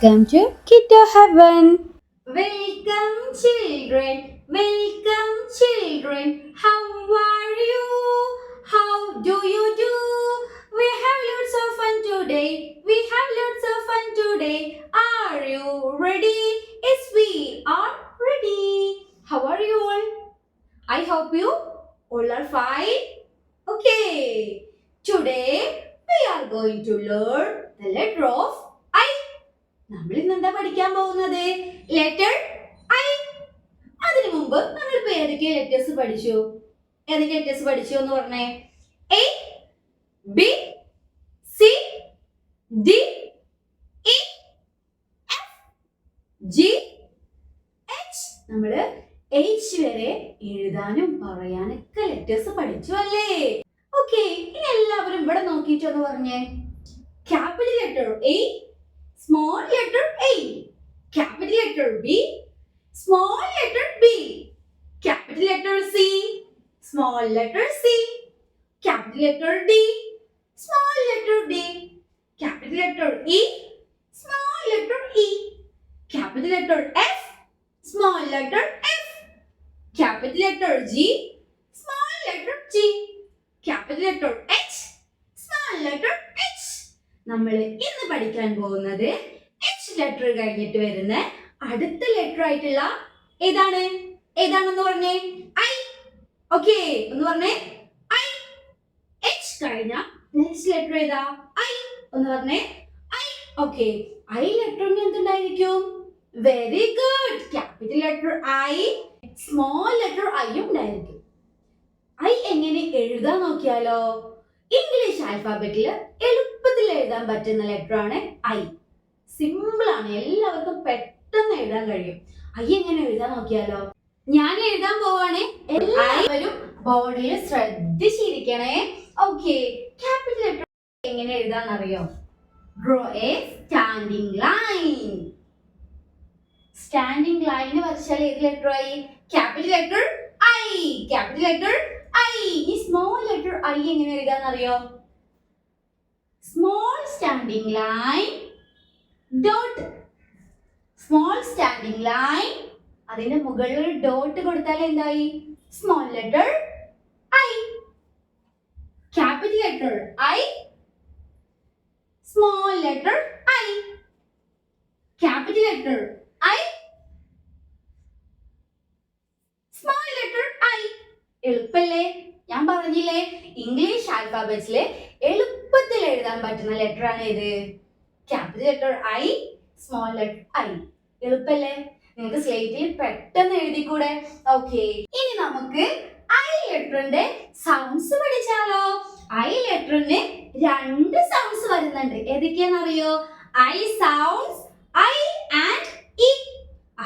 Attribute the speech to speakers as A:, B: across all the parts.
A: Welcome to Kiddo Heaven. Welcome children, welcome children. How are you? How do you do? We have lots of fun today. We have lots of fun today. Are you ready? Yes, we are ready. How are you all? I hope you all are fine. Okay. Today we are going to learn the letter of I. നമ്മൾ ഇന്ന് എന്താ പഠിക്കാൻ പോകുന്നത്? Letter I. അതിനു മുമ്പ് നമ്മൾ ഇപ്പൊ ഏതൊക്കെ ലെറ്റേഴ്സ് പഠിച്ചു എന്ന് പറഞ്ഞേ. A, B, C, D, E, F, G, H. നമ്മള് എച്ച് വരെ എഴുതാനും പറയാനൊക്കെ ലെറ്റേഴ്സ് പഠിച്ചു അല്ലേ? ഓക്കെ, ഇനി എല്ലാവരും ഇവിടെ നോക്കിയിട്ടൊന്ന് പറഞ്ഞേ. Capital letter A, small letter A, capital letter B, small letter B, capital letter C, small letter C, capital letter D, small letter D, capital letter E, small letter E, capital letter F, small letter F, capital letter G, small letter G, capital letter H, small letter H. നമ്മൾ ഇന്ന് പഠിക്കാൻ പോകുന്നത് H letter കഴിഞ്ഞിട്ട് വരുന്ന അടുത്ത letter ആയിട്ടുള്ള ഏതാണെന്ന് പറഞ്ഞേ. ഐ. ഓക്കെ, ഒന്ന് പറഞ്ഞേ. ഐ. എച്ച് കഴിഞ്ഞ നെക്സ്റ്റ് ലെറ്റർ ഏതാ? ഐ. ഒന്ന് പറഞ്ഞേ. ഐ. ഓക്കെ, ഐ ലെറ്ററിന് എന്തുണ്ടായിരിക്കും? Very good. Capital letter I, small letter ഐയും ഉണ്ടായിരിക്കും. ഐ എങ്ങനെ എഴുതാൻ നോക്കിയാലോ? ഇംഗ്ലീഷ് ആൽഫാബറ്റിൽ എളുപ്പത്തിൽ എഴുതാൻ പറ്റുന്ന ലെറ്റർ ആണ് ഐ. സിമ്പിൾ ആണ്, എല്ലാവർക്കും പെട്ടെന്ന് എഴുതാൻ കഴിയും. ഐ എങ്ങനെ എഴുതാൻ നോക്കിയാലോ? ഞാൻ എഴുതാൻ പോവാണ്, എല്ലാവരും ബോർഡിൽ ശ്രദ്ധിച്ചിരിക്കണേ. ഓക്കെ, ക്യാപിറ്റൽ ലെറ്റർ എങ്ങനെ എഴുതാന്നറിയോ? Draw a standing line. Standing line വരച്ചാൽ ഏത് ലെറ്റർ ആയി? Capital letter I. Capital letter I. ഈ സ്മോൾ ലെറ്റർ ഐ എങ്ങനെ എഴുതാന്നറിയോ? Small standing line dot. Small standing line, അതിന്റെ മുകളിൽ ഒരു ഡോട്ട് കൊടുത്താൽ എന്തായി? Small letter I. Capital letter I, small letter I. Capital letter I, small letter I. എളുപ്പല്ലേ? ഞാൻ പറഞ്ഞില്ലേ, ഇംഗ്ലീഷ് ആൽഫാബറ്റിലെ എളുപ്പത്തിൽ എഴുതാൻ പറ്റുന്ന ലെറ്റർ ആണ് ഇത്. Capital letter I, small letter I. എളുപ്പല്ലേ? നിങ്ങൾക്ക് സ്ലേറ്റിൽ പെട്ടെന്ന് എഴുതിക്കൂടെ? ഓക്കെ, ഇനി നമുക്ക് ഐ ലെറ്ററിന്റെ സൗണ്ട്സ് പഠിച്ചാലോ? ഐ ലെറ്ററിന് രണ്ട് സൗണ്ട്സ് വരുന്നുണ്ട്. ഏതൊക്കെയാണെന്നറിയോ? I sounds, I and E.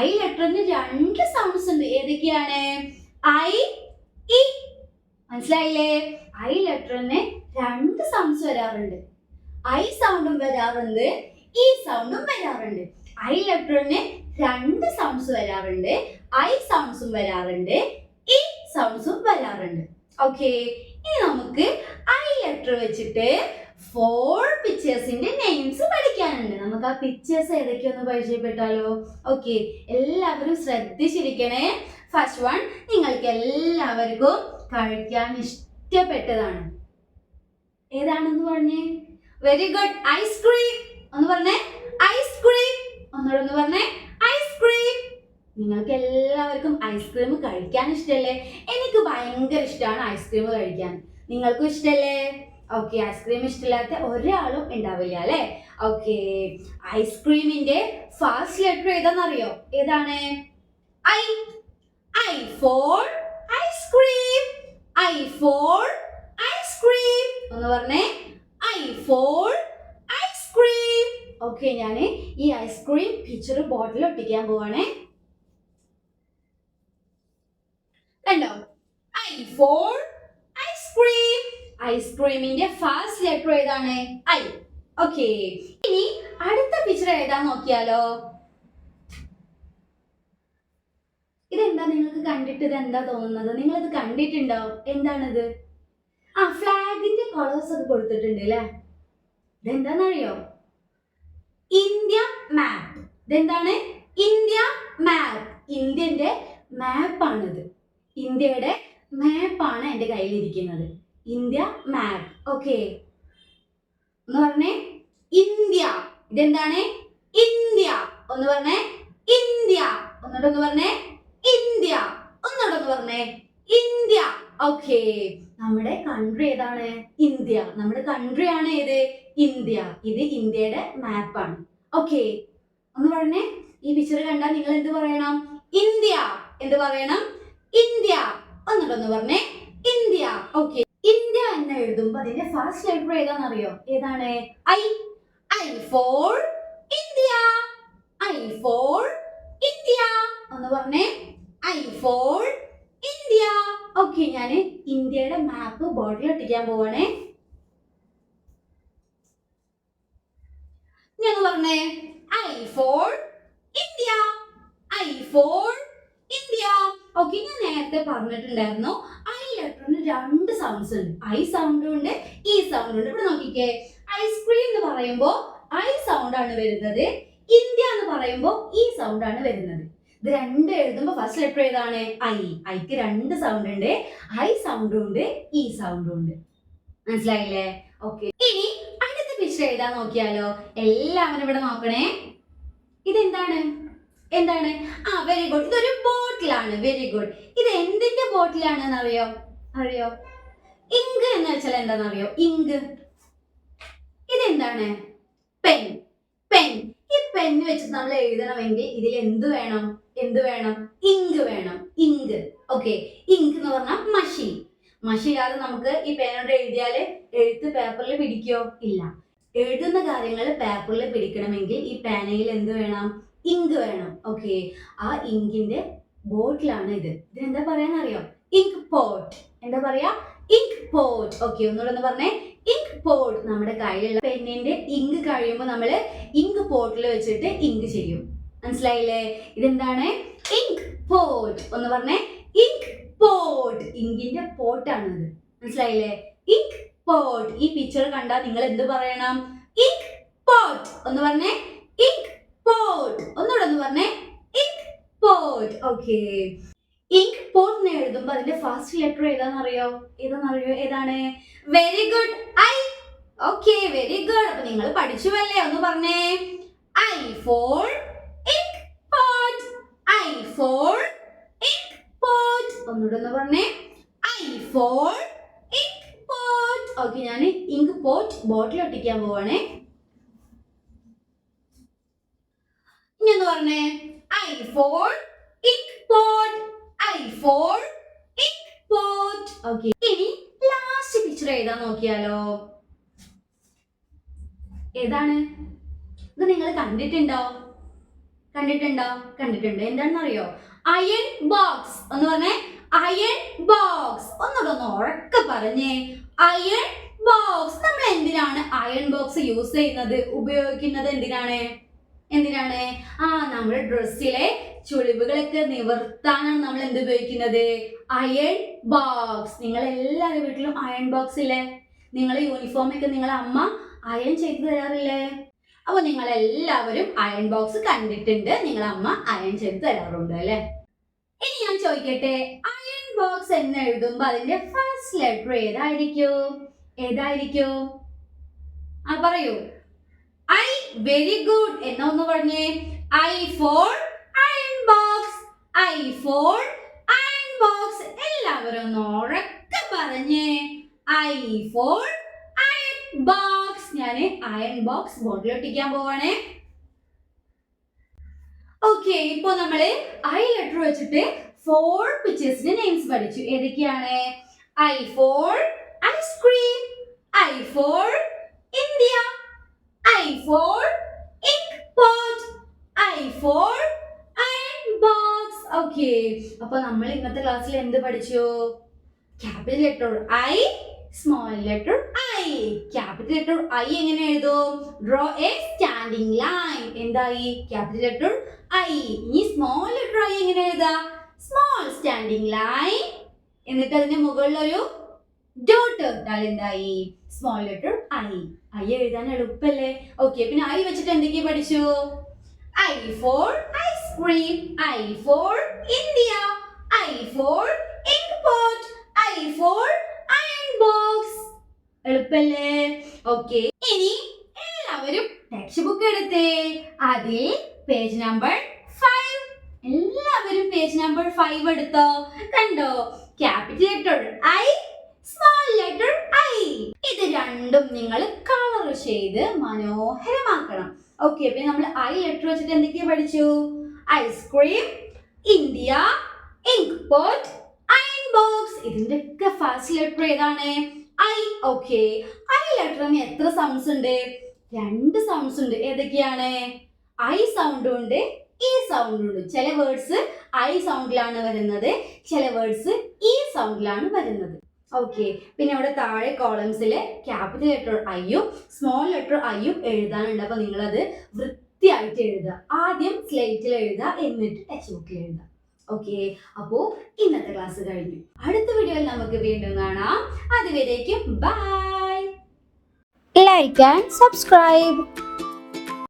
A: I ലെറ്ററിന് രണ്ട് സൗണ്ട്സ് ഉണ്ട്. ഏതൊക്കെയാണ്? I, E. മനസ്സിലായില്ലേ? ഐ ലെറ്ററിന് രണ്ട് സൗണ്ട്സ് വരാറുണ്ട്. ഐ സൗണ്ടും വരാറുണ്ട്, ഇ സൗണ്ടും വരാറുണ്ട്. ഐ ലെറ്ററിന് രണ്ട് സൗണ്ട്സ് വരാറുണ്ട്, ഐ സൗണ്ട്സും വരാറുണ്ട്, ഇ സൗണ്ട്സും വരാറുണ്ട്. ഓക്കെ, ഇനി നമുക്ക് ഐ ലെറ്റർ വെച്ചിട്ട് 4 പിക്ചേഴ്സിന്റെ നെയിംസ് പഠിക്കാനുണ്ട്. നമുക്ക് ആ പിക്ചേഴ്സ് ഏതൊക്കെയൊന്ന് പരിചയപ്പെട്ടാലോ? ഓക്കെ, എല്ലാവരും ശ്രദ്ധിച്ചിരിക്കണേ. ഫസ്റ്റ് വൺ നിങ്ങൾക്ക് എല്ലാവർക്കും കഴിക്കാൻ ഇഷ്ടപ്പെട്ടതാണ്. ഏതാണെന്ന് പറഞ്ഞേ? Very good. ഐസ്ക്രീം. ഒന്ന് പറഞ്ഞേ. ഐസ്ക്രീം. ഒന്നുകൂടെ പറഞ്ഞേ. ഐസ്ക്രീം. നിങ്ങൾക്ക് എല്ലാവർക്കും ഐസ്ക്രീം കഴിക്കാൻ ഇഷ്ടമല്ലേ? എനിക്ക് ഭയങ്കര ഇഷ്ടമാണ് ഐസ്ക്രീം കഴിക്കാൻ. നിങ്ങൾക്കും ഇഷ്ടമല്ലേ? ഓക്കെ, ഐസ്ക്രീം ഇഷ്ടമില്ലാത്ത ഒരാളും ഉണ്ടാവില്ല അല്ലേ? ഓക്കെ, ഐസ്ക്രീമിന്റെ ഫസ്റ്റ് ലെറ്റർ ഏതാണെന്നറിയോ? ഏതാണ്? I. I for ice cream. I for ice cream. ഒന്ന് പറഞ്ഞേ. I for ice cream. ഓക്കെ, ഞാൻ ഈ ഐസ്ക്രീം പിക്ചർ ബോട്ടിൽ ഒട്ടിക്കാൻ പോവാണേ. കണ്ടോ? I for ice cream. ഐസ്ക്രീമിന്റെ ഫസ്റ്റ് ലെറ്റർ ഏതാണ്? ഐ. ഓക്കെ, ഇനി അടുത്ത പിക്ചർ ഏതാന്ന് നോക്കിയാലോ? ഇതെന്താ? നിങ്ങൾക്ക് കണ്ടിട്ട് ഇതെന്താ തോന്നുന്നത്? നിങ്ങൾ ഇത് കണ്ടിട്ടുണ്ടോ? എന്താണിത്? ഫ്ലാഗിന്റെ കളേഴ്സ് ഒക്കെ കൊടുത്തിട്ടുണ്ട് അല്ലേ? ഇതെന്താന്നറിയോ? ഇന്ത്യ മാപ്പ്. ഇതെന്താണ്? ഇന്ത്യ മാപ്പ്. ഇന്ത്യന്റെ മാപ്പാണിത്. ഇന്ത്യയുടെ മാപ്പാണ് എൻ്റെ കയ്യിലിരിക്കുന്നത്. ഇന്ത്യ മാപ്പ്. ഓക്കെ, ഒന്ന് പറഞ്ഞേ ഇന്ത്യ. ഇതെന്താണ്? ഇന്ത്യ. ഒന്ന് പറഞ്ഞേ ഇന്ത്യ. ഒന്നുകൂടെ പറഞ്ഞേ ഇന്ത്യ. ഒന്നുകൂടെ പറഞ്ഞേ ഇന്ത്യ. ഓക്കെ, നമ്മുടെ കൺട്രി ഏതാണ്? ഇന്ത്യ. നമ്മുടെ കൺട്രി ആണ് ഏത്? ഇന്ത്യ. ഇത് ഇന്ത്യയുടെ മാപ്പാണ്. ഓക്കെ, ഒന്ന് പറഞ്ഞേ. ഈ പിക്ചർ കണ്ടാൽ നിങ്ങൾ എന്ത് പറയണം? ഇന്ത്യ. എന്ത് പറയണം? ഇന്ത്യ. ഒന്നുകൂടെ പറഞ്ഞേ ഇന്ത്യ. ഓക്കെ, ഇന്ത്യ എന്ന് എഴുതുമ്പോ അതിന്റെ ഫസ്റ്റ് ലെറ്റർ ഏതാണെന്നറിയോ? ഏതാണ്? I. I for India. I for India. ഒന്ന് പറഞ്ഞേ ഐ ഫോർ ഇന്ത്യ. ഓക്കെ, ഞാൻ ഇന്ത്യയുടെ മാപ്പ് ബോർഡിൽ ഒട്ടിക്കാൻ പോവാണേ. ഞാൻ പറഞ്ഞേ I for India. I for India. Okay, ഞാൻ നേരത്തെ പറഞ്ഞിട്ടുണ്ടായിരുന്നു ഐ ലെറ്ററിന് രണ്ട് സൗണ്ട്സ് ഉണ്ട്. ഐ സൗണ്ടും ഉണ്ട്, ഈ സൗണ്ടും ഉണ്ട്. ഇവിടെ നോക്കിക്കേ, ഐസ്ക്രീം എന്ന് പറയുമ്പോ ഐ സൗണ്ട് ആണ് വരുന്നത്. ഇന്ത്യ എന്ന് പറയുമ്പോ ഈ സൗണ്ട് ആണ് വരുന്നത്. ഇത് രണ്ട് എഴുതുമ്പോ ഫസ്റ്റ് ലെറ്റർ ഏതാണ്? ഐ. ഐക്ക് രണ്ട് സൗണ്ട് ഉണ്ട്. ഐ സൗണ്ടും ഉണ്ട്, ഈ സൗണ്ടും ഉണ്ട്. മനസ്സിലായില്ലേ? ഓക്കെ, ഇനി അടുത്ത പിക്ചർ എഴുതാൻ നോക്കിയാലോ? എല്ലാവരും ഇവിടെ നോക്കണേ. ഇതെന്താണ്? എന്താണ്? Very good. ഇതൊരു ബോട്ടിലാണ്. Very good. ഇത് എന്തിന്റെ ബോട്ടിലാണെന്ന് അറിയോ? അറിയോ? ഇങ്ക് എന്ന് വെച്ചാൽ എന്താണെന്നറിയോ? ഇങ്ക്. ഇതെന്താണ്? പെൻ. പെൻ. ഈ പെൻ വെച്ച് നമ്മൾ എഴുതണമെങ്കിൽ ഇതിൽ എന്ത് വേണം? എന്ത് വേണം? ഇങ്ക് വേണം. ഇങ്ക്. ഓക്കെ, ഇങ്ക് എന്ന് പറഞ്ഞാൽ മഷി. മഷി ഇല്ലാതെ നമുക്ക് ഈ പേനോട് എഴുതിയാൽ എഴുത്ത് പേപ്പറിൽ പിടിക്കോ? ഇല്ല. എഴുതുന്ന കാര്യങ്ങൾ പേപ്പറിൽ പിടിക്കണമെങ്കിൽ ഈ പേനയിൽ എന്ത് വേണം? ഇങ്ക് വേണം. ഓക്കെ, ആ ഇങ്കിന്റെ ബോട്ടിലാണ് ഇത്. ഇതിനെന്താ പറയാന്നറിയോ? Ink pot. എന്താ പറയാ? Ink pot. ഓക്കെ, ഒന്നുകൂടെ പറഞ്ഞേ ഇങ്ക് പോട്ട്. നമ്മുടെ കയ്യിലുള്ള പെന്നിന്റെ ഇങ്ക് കഴിയുമ്പോൾ നമ്മൾ ഇങ്ക് പോട്ടിൽ വെച്ചിട്ട് ഇങ്ക് ചെയ്യും. മനസ്സിലായില്ലേ? ഇതെന്താണ്? Ink pot. ഒന്ന് പറഞ്ഞേ ഇങ്ക് പോട്ട്. ഇങ്കിന്റെ പോട്ടാണിത്. മനസ്സിലായില്ലേ? Ink pot. ഈ പിക്ചർ കണ്ടാൽ നിങ്ങൾ എന്ത് പറയണം? Ink pot. ഒന്ന് പറഞ്ഞേ ഇങ്ക് പോട്ട്. ഒന്നുകൂടെ ഒന്ന് പറഞ്ഞേ ink pot. Okay, ink pot എന്ന് എഴുതുമ്പോ അതിന്റെ ഫസ്റ്റ് ലെറ്റർ ഏതാണെന്നറിയോ? ഏതാണ്? Very good, I. Okay, very good. അപ്പൊ നിങ്ങൾ പഠിച്ചുവല്ലേ? ഒന്ന് പറഞ്ഞേ I for ink pot. I for ink pot. ഒന്നുകൂടെ ഒന്ന് പറഞ്ഞേ I for ink pot. Okay, ഞാൻ ഇങ്ക് പോട്ട് ബോട്ടിൽ ഒട്ടിക്കാൻ പോവാണേ. ഇനി ഒന്ന് പറഞ്ഞേ I for ink pot. I for ink pot. Okay, ഇനി ലാസ്റ്റ് പിക്ചർ എഴുതാൻ നോക്കിയാലോ? ഏതാണ്? ഇത് നിങ്ങൾ കണ്ടിട്ടുണ്ടോ? കണ്ടിട്ടുണ്ടോ? കണ്ടിട്ടുണ്ട്. എന്താണെന്ന് അറിയോ? Iron box. ഒന്ന് പറഞ്ഞേ അയൺ ബോക്സ്. ഒന്നുകൂടെ ഉറക്കെ പറഞ്ഞേ അയൺ ബോക്സ്. നമ്മൾ എന്തിനാണ് അയൺ ബോക്സ് യൂസ് ചെയ്യുന്നത്? ഉപയോഗിക്കുന്നത് എന്തിനാണ്? എന്തിനാണ്? നമ്മുടെ ഡ്രസ്സിലെ ചുളിവുകളൊക്കെ നിവർത്താനാണ് നമ്മൾ എന്ത് ഉപയോഗിക്കുന്നത്? Iron box. നിങ്ങൾ എല്ലാവരുടെ വീട്ടിലും അയൺ ബോക്സ് ഇല്ലേ? നിങ്ങളെ യൂണിഫോം ഒക്കെ നിങ്ങളെ അമ്മ അയൺ ചെയ്ത് തരാറില്ലേ? അപ്പൊ നിങ്ങൾ എല്ലാവരും അയൺ ബോക്സ് കണ്ടിട്ടുണ്ട്. നിങ്ങളെ അമ്മ അയൺ ചെയ്ത് തരാറുണ്ട് അല്ലെ? ഇനി ഞാൻ ചോദിക്കട്ടെ, അയൺ ബോക്സ് എന്ന് എഴുതുമ്പോ അതിന്റെ ഫസ്റ്റ് ലെറ്റർ ഏതായിരിക്കും? ഏതായിരിക്കും? പറയൂ. ഐ. Very good. എന്നാ ഒന്ന് പറഞ്ഞേ I for iron box. I for iron box. എല്ലാവരും ഒന്ന് ഉറക്കെ പറഞ്ഞേ ഐ ഫോർ അയൺ ബോക്സ്. ഞാൻ അയൺ ബോക്സ് ബോട്ടിൽ ഒട്ടിക്കാൻ പോവാണേ. ഓക്കെ, ഇപ്പൊ നമ്മള് ഐ ലെറ്റർ വെച്ചിട്ട് 4 പിക്ചേഴ്സിന്റെ നെയിംസ് പഠിച്ചു. ഏതൊക്കെയാണ്? I for ice cream. I for India. I for ink pot. I for iron box. Okay, അപ്പൊ നമ്മൾ ഇന്നത്തെ ക്ലാസ്സിൽ എന്ത് പഠിച്ചു? Capital letter I, small letter I. Capital letter I എങ്ങനെ എഴുതും? Draw a standing line. എന്തായി? Capital letter I. ഇനി സ്മോൾ ലെറ്റർ ഐ എങ്ങനെ എഴുതാ? Small standing line. എന്നിട്ട് അതിന്റെ മുകളിലൊരു ഡോട്ട് ഇട്ടാൽ എന്തായി? സ്മോൾ ലെറ്റർ ഐ എഴുതാൻ എളുപ്പല്ലേ? ഓക്കെ, പിന്നെ ഐ വെച്ചിട്ട് എന്തൊക്കെ പഠിച്ചു? I for ice cream, I for India, I for ink pot, I for iron box. എളുപ്പല്ലേ? ഓക്കെ, ഇനി എല്ലാവരും ടെക്സ്റ്റ് ബുക്ക് എടുത്തേ. അതിൽ പേജ് നമ്പർ 5. എല്ലാവരും പേജ് നമ്പർ 5 എടുത്തോ. കണ്ടോ? Capital letter I, small letter I. ഇത് രണ്ടും നിങ്ങൾ കളർ ചെയ്ത് മനോഹരമാക്കണം. ഓക്കെ, അപ്പൊ നമ്മൾ ഐ ലെറ്റർ വെച്ചിട്ട് എന്തൊക്കെയാ പഠിച്ചു? Ice cream, India, ink pot, iron box. ഇതിന്റെ ഒക്കെ ഫസ്റ്റ് ലെറ്റർ ഏതാണ്? ഐ. ഓക്കെ, ഐ ലെറ്ററിന് എത്ര സൗണ്ട്സ് ഉണ്ട്? 2 സൗണ്ട്സ് ഉണ്ട്. ഏതൊക്കെയാണ്? ഐ സൗണ്ടും ഉണ്ട്, ഈ സൗണ്ടും ഉണ്ട്. ചില വേർഡ്സ് ഐ സൗണ്ടിലാണ് വരുന്നത്, ചില വേർഡ്സ് ഈ സൗണ്ടിലാണ് വരുന്നത്. ഓക്കെ, പിന്നെ ഇവിടെ താഴെ കോളംസിൽ ക്യാപിറ്റൽ ലെറ്റർ ഐയും സ്മോൾ ലെറ്റർ ഐയും എഴുതാനുണ്ട്. അപ്പൊ നിങ്ങളത് വൃത്തിയായിട്ട് എഴുതുക. ആദ്യം സ്ലേറ്റിൽ എഴുതുക, എന്നിട്ട് ടെക്സ്റ്റ് ബുക്കിൽ എഴുതുക. ഓക്കെ, അപ്പോ ഇന്നത്തെ ക്ലാസ് കഴിഞ്ഞു. അടുത്ത വീഡിയോയിൽ നമുക്ക് വീണ്ടും കാണാം. അതുവരേക്കും ബൈ.
B: Like and subscribe.